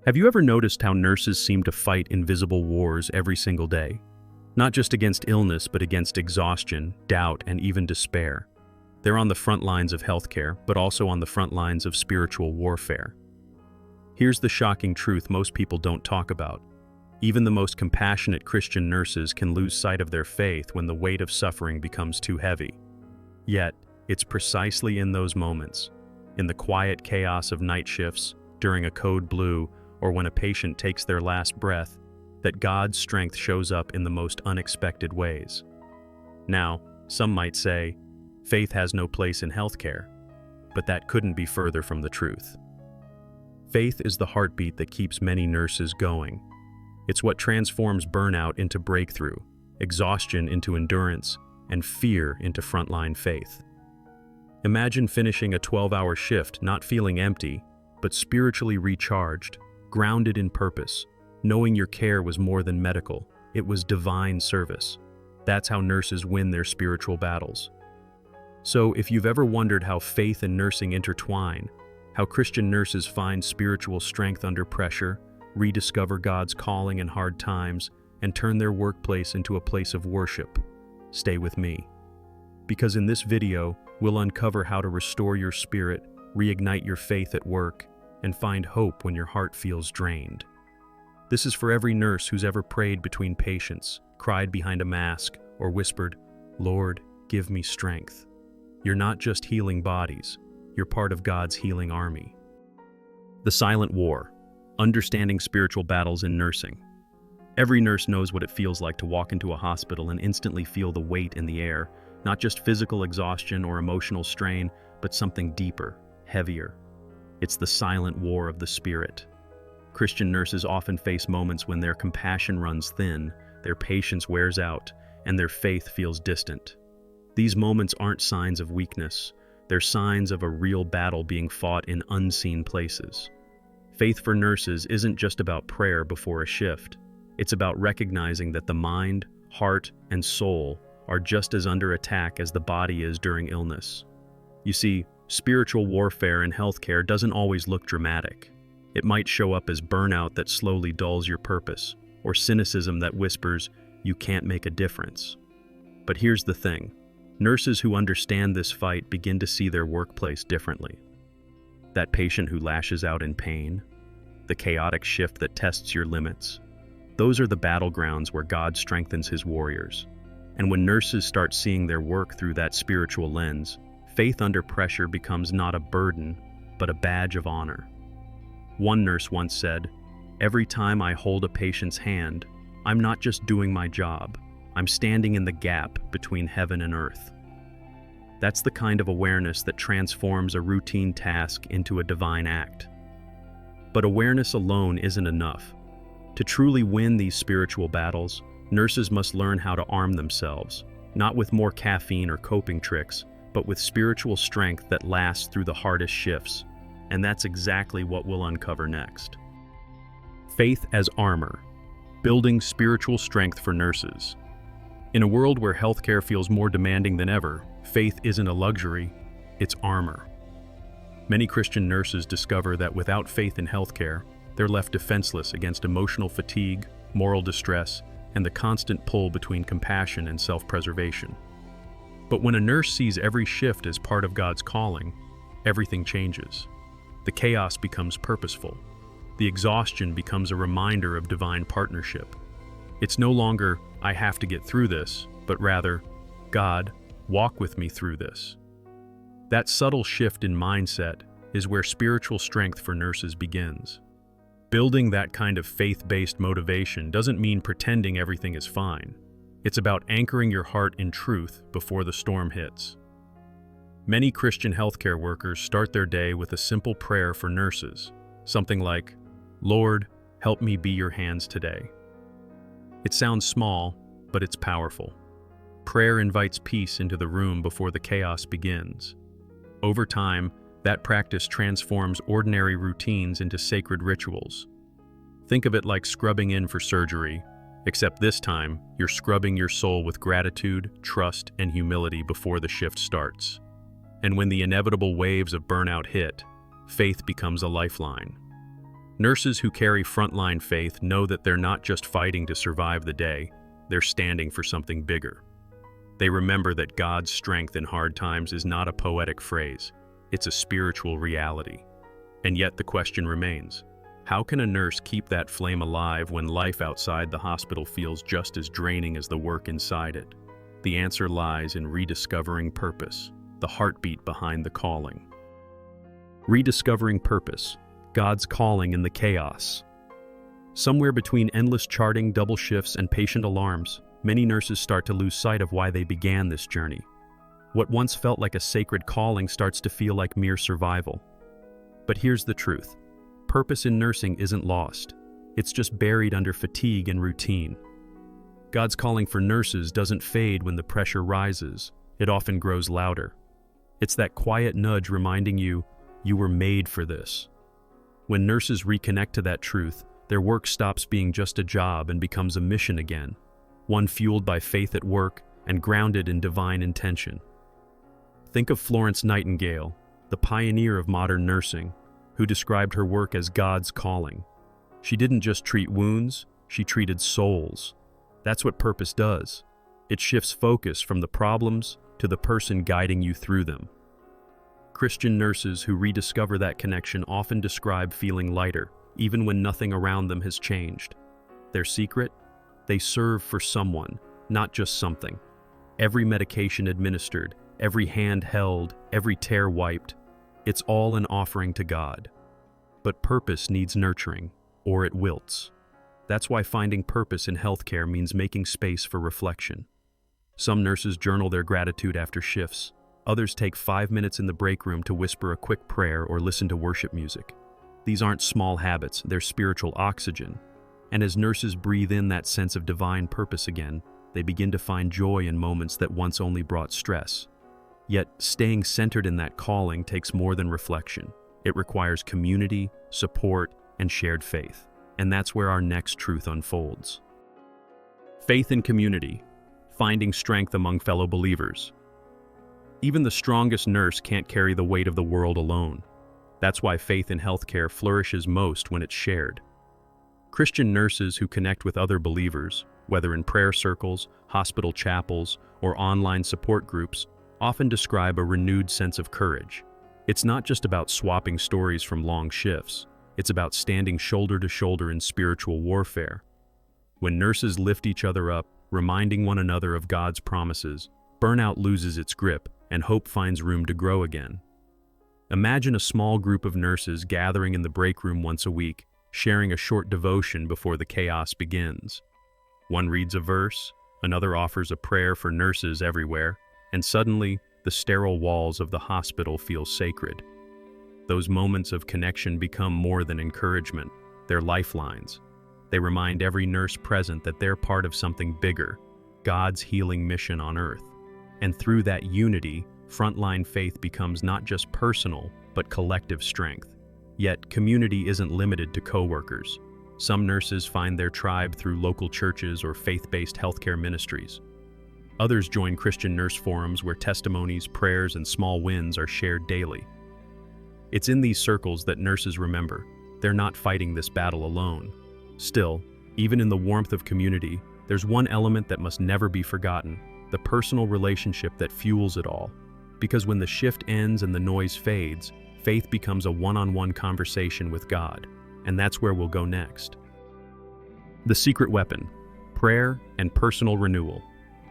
Have you ever noticed how nurses seem to fight invisible wars every single day? Not just against illness, but against exhaustion, doubt, and even despair. They're on the front lines of healthcare, but also on the front lines of spiritual warfare. Here's the shocking truth most people don't talk about. Even the most compassionate Christian nurses can lose sight of their faith when the weight of suffering becomes too heavy. Yet, it's precisely in those moments, in the quiet chaos of night shifts, during a code blue, or when a patient takes their last breath, that God's strength shows up in the most unexpected ways. Now, some might say, faith has no place in healthcare, but that couldn't be further from the truth. Faith is the heartbeat that keeps many nurses going. It's what transforms burnout into breakthrough, exhaustion into endurance, and fear into frontline faith. Imagine finishing a 12-hour shift not feeling empty, but spiritually recharged, grounded in purpose, knowing your care was more than medical, it was divine service. That's how nurses win their spiritual battles. So if you've ever wondered how faith and nursing intertwine, how Christian nurses find spiritual strength under pressure, rediscover God's calling in hard times, and turn their workplace into a place of worship, stay with me. Because in this video, we'll uncover how to restore your spirit, reignite your faith at work, and find hope when your heart feels drained. This is for every nurse who's ever prayed between patients, cried behind a mask, or whispered, "Lord, give me strength." You're not just healing bodies, you're part of God's healing army. The silent war, understanding spiritual battles in nursing. Every nurse knows what it feels like to walk into a hospital and instantly feel the weight in the air, not just physical exhaustion or emotional strain, but something deeper, heavier. It's the silent war of the spirit. Christian nurses often face moments when their compassion runs thin, their patience wears out, and their faith feels distant. These moments aren't signs of weakness, they're signs of a real battle being fought in unseen places. Faith for nurses isn't just about prayer before a shift. It's about recognizing that the mind, heart, and soul are just as under attack as the body is during illness. You see, spiritual warfare in healthcare doesn't always look dramatic. It might show up as burnout that slowly dulls your purpose, or cynicism that whispers, "You can't make a difference." But here's the thing. Nurses who understand this fight begin to see their workplace differently. That patient who lashes out in pain, the chaotic shift that tests your limits, those are the battlegrounds where God strengthens his warriors. And when nurses start seeing their work through that spiritual lens, faith under pressure becomes not a burden, but a badge of honor. One nurse once said, "Every time I hold a patient's hand, I'm not just doing my job, I'm standing in the gap between heaven and earth." That's the kind of awareness that transforms a routine task into a divine act. But awareness alone isn't enough. To truly win these spiritual battles, nurses must learn how to arm themselves, not with more caffeine or coping tricks, but with spiritual strength that lasts through the hardest shifts. And that's exactly what we'll uncover next. Faith as armor, building spiritual strength for nurses. In a world where healthcare feels more demanding than ever, faith isn't a luxury, it's armor. Many Christian nurses discover that without faith in healthcare, they're left defenseless against emotional fatigue, moral distress, and the constant pull between compassion and self-preservation. But when a nurse sees every shift as part of God's calling, everything changes. The chaos becomes purposeful. The exhaustion becomes a reminder of divine partnership. It's no longer, "I have to get through this," but rather, "God, walk with me through this." That subtle shift in mindset is where spiritual strength for nurses begins. Building that kind of faith-based motivation doesn't mean pretending everything is fine. It's about anchoring your heart in truth before the storm hits. Many Christian healthcare workers start their day with a simple prayer for nurses, something like, "Lord, help me be your hands today." It sounds small, but it's powerful. Prayer invites peace into the room before the chaos begins. Over time, that practice transforms ordinary routines into sacred rituals. Think of it like scrubbing in for surgery, except this time, you're scrubbing your soul with gratitude, trust, and humility before the shift starts. And when the inevitable waves of burnout hit, faith becomes a lifeline. Nurses who carry frontline faith know that they're not just fighting to survive the day, they're standing for something bigger. They remember that God's strength in hard times is not a poetic phrase, it's a spiritual reality. And yet the question remains, how can a nurse keep that flame alive when life outside the hospital feels just as draining as the work inside it? The answer lies in rediscovering purpose, the heartbeat behind the calling. Rediscovering purpose, God's calling in the chaos. Somewhere between endless charting, double shifts, and patient alarms, many nurses start to lose sight of why they began this journey. What once felt like a sacred calling starts to feel like mere survival. But here's the truth. Purpose in nursing isn't lost. It's just buried under fatigue and routine. God's calling for nurses doesn't fade when the pressure rises. It often grows louder. It's that quiet nudge reminding you, you were made for this. When nurses reconnect to that truth, their work stops being just a job and becomes a mission again, one fueled by faith at work and grounded in divine intention. Think of Florence Nightingale, the pioneer of modern nursing, who described her work as God's calling. She didn't just treat wounds, she treated souls. That's what purpose does. It shifts focus from the problems to the person guiding you through them. Christian nurses who rediscover that connection often describe feeling lighter, even when nothing around them has changed. Their secret? They serve for someone, not just something. Every medication administered, every hand held, every tear wiped, it's all an offering to God. But purpose needs nurturing, or it wilts. That's why finding purpose in healthcare means making space for reflection. Some nurses journal their gratitude after shifts. Others take 5 minutes in the break room to whisper a quick prayer or listen to worship music. These aren't small habits, they're spiritual oxygen. And as nurses breathe in that sense of divine purpose again, they begin to find joy in moments that once only brought stress. Yet, staying centered in that calling takes more than reflection. It requires community, support, and shared faith. And that's where our next truth unfolds. Faith in community, finding strength among fellow believers. Even the strongest nurse can't carry the weight of the world alone. That's why faith in healthcare flourishes most when it's shared. Christian nurses who connect with other believers, whether in prayer circles, hospital chapels, or online support groups, often describe a renewed sense of courage. It's not just about swapping stories from long shifts. It's about standing shoulder to shoulder in spiritual warfare. When nurses lift each other up, reminding one another of God's promises, burnout loses its grip and hope finds room to grow again. Imagine a small group of nurses gathering in the break room once a week, sharing a short devotion before the chaos begins. One reads a verse, another offers a prayer for nurses everywhere, and suddenly, the sterile walls of the hospital feel sacred. Those moments of connection become more than encouragement, they're lifelines. They remind every nurse present that they're part of something bigger, God's healing mission on earth. And through that unity, frontline faith becomes not just personal, but collective strength. Yet, community isn't limited to coworkers. Some nurses find their tribe through local churches or faith-based healthcare ministries. Others join Christian nurse forums where testimonies, prayers, and small wins are shared daily. It's in these circles that nurses remember, they're not fighting this battle alone. Still, even in the warmth of community, there's one element that must never be forgotten, the personal relationship that fuels it all. Because when the shift ends and the noise fades, faith becomes a one-on-one conversation with God, and that's where we'll go next. The secret weapon, prayer and personal renewal.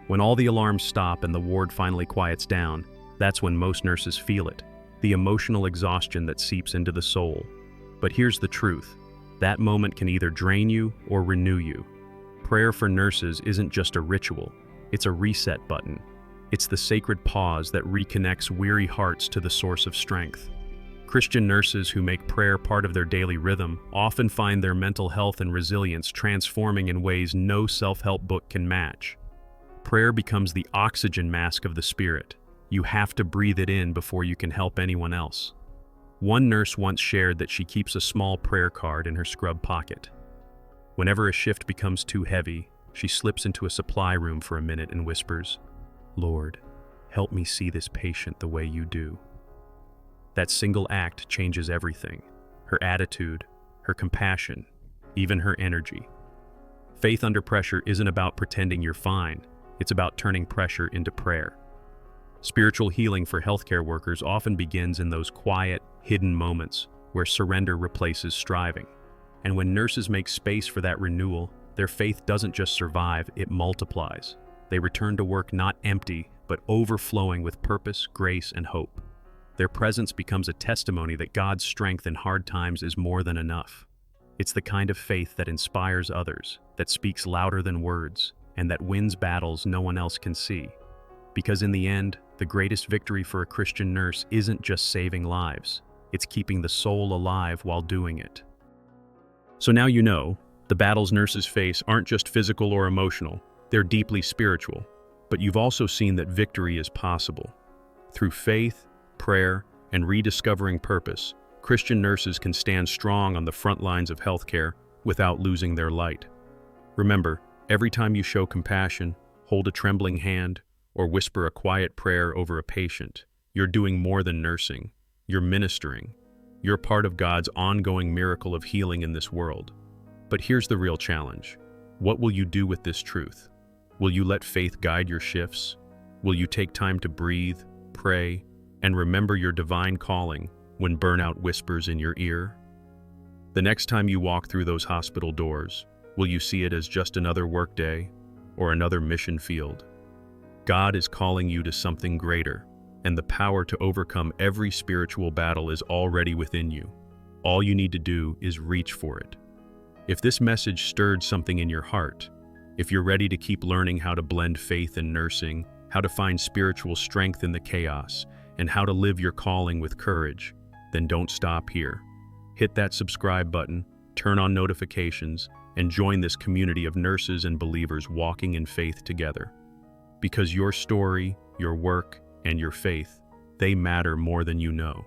When all the alarms stop and the ward finally quiets down, that's when most nurses feel it, the emotional exhaustion that seeps into the soul. But here's the truth, that moment can either drain you or renew you. Prayer for nurses isn't just a ritual, it's a reset button. It's the sacred pause that reconnects weary hearts to the source of strength. Christian nurses who make prayer part of their daily rhythm often find their mental health and resilience transforming in ways no self-help book can match. Prayer becomes the oxygen mask of the spirit. You have to breathe it in before you can help anyone else. One nurse once shared that she keeps a small prayer card in her scrub pocket. Whenever a shift becomes too heavy, she slips into a supply room for a minute and whispers, "Lord, help me see this patient the way you do." That single act changes everything. Her attitude, her compassion, even her energy. Faith under pressure isn't about pretending you're fine. It's about turning pressure into prayer. Spiritual healing for healthcare workers often begins in those quiet, hidden moments where surrender replaces striving. And when nurses make space for that renewal, their faith doesn't just survive, it multiplies. They return to work not empty, but overflowing with purpose, grace, and hope. Their presence becomes a testimony that God's strength in hard times is more than enough. It's the kind of faith that inspires others, that speaks louder than words, and that wins battles no one else can see. Because in the end, the greatest victory for a Christian nurse isn't just saving lives, it's keeping the soul alive while doing it. So now you know, the battles nurses face aren't just physical or emotional, they're deeply spiritual. But you've also seen that victory is possible. Through faith, prayer, and rediscovering purpose, Christian nurses can stand strong on the front lines of healthcare without losing their light. Remember, every time you show compassion, hold a trembling hand, or whisper a quiet prayer over a patient, you're doing more than nursing. You're ministering. You're part of God's ongoing miracle of healing in this world. But here's the real challenge. What will you do with this truth? Will you let faith guide your shifts? Will you take time to breathe, pray, and remember your divine calling when burnout whispers in your ear? The next time you walk through those hospital doors, will you see it as just another workday or another mission field? God is calling you to something greater, and the power to overcome every spiritual battle is already within you. All you need to do is reach for it. If this message stirred something in your heart, if you're ready to keep learning how to blend faith and nursing, how to find spiritual strength in the chaos, and how to live your calling with courage, then don't stop here. Hit that subscribe button, turn on notifications, and join this community of nurses and believers walking in faith together. Because your story, your work, and your faith, they matter more than you know.